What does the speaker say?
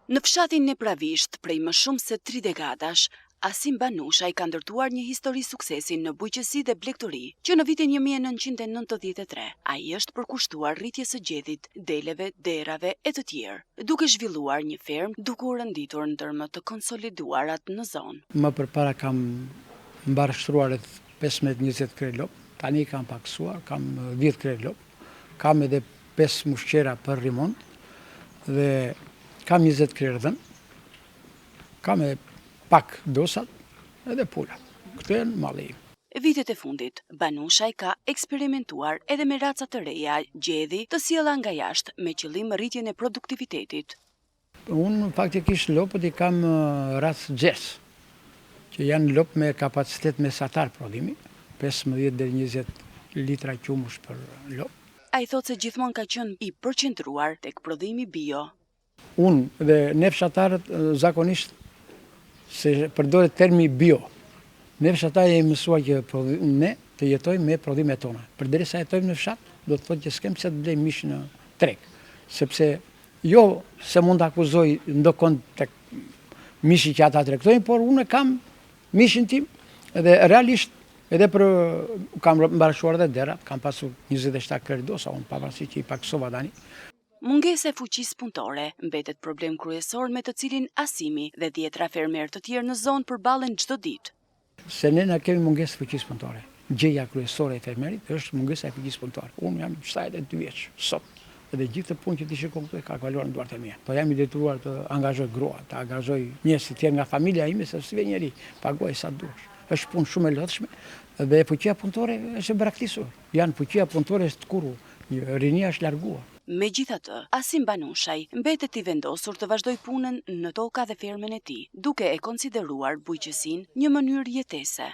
Në fshatin Nepravisht, prej më shumë se 3 dekadash, Asim Banushaj ka ndërtuar një histori suksesi në bujqësi dhe blegtori, që në vitin 1993 ai është përkushtuar rritjes së gjedhit, deleve, derave e të tjerë, duke zhvilluar një fermë duke u renditur ndër më të konsoliduarat në zonë. Më përpara kam mbarështruar rreth 15-20 kre lop, tani kam paksuar, kam 10 kre lop, kam edhe 5 mushqera për rimont dhe kam 20 kre rëdhën, kam edhe pak dosat edhe pulat. Këtë e në malli im. Vitet e fundit, Banushaj ka eksperimentuar edhe me raca të reja, gjedhi të sjella nga jashtë me qëllim rritjen e produktivitetit. Unë faktikisht lopët i kam racë gjes, që janë lopë me kapacitet mesatar prodhimi, 15 deri 20 litra qumush për lopë. Ai thotë se gjithmonë ka qenë i përqendruar tek prodhimi bio. Unë dhe ne fshatarët zakonisht se përdoret termi bio. Ne fshatarët jemi mësuar që ne të jetojmë me prodhimet tona. Përderisa jetojmë në fshat, do të thotë që s'kem pse të blejmë mish në treg, sepse jo se mund të akuzoj ndokon tek mishi që ata tregtojnë, por unë kam mishin tim dhe realisht edhe kam mbarëshuar dhe derat, kam pasur 27 kreditosa, unë pavarësisht që i paksova tani. Mungesa e fuqisë punëtore mbetet problem kryesor me të cilin Asimi dhe 10 fermerë të tjerë në zonë përballen çdo ditë. Se ne na kemi mungesë fuqisë punëtore. Gjëja kryesore e fermerit është mungesa e fuqisë punëtore. Unë jam 72 vjeç sot. Dhe gjithë të punë që ti shikon këtu ka kaluar në duart e mia. Po jam i detyruar të angazhoj grua, të angazhoj njerëz të tjerë nga familja ime, se si vjen njëri, paguaj sa dush. Është punë shumë e lodhshme dhe fuqia punëtore është e braktisur. Janë fuqia punëtore është kurrë, rinia është larguar. Megjithatë, Asim Banushaj mbetet i vendosur të vazhdoj punën në toka dhe fermën e tij, duke e konsideruar bujqësinë një mënyrë jetese.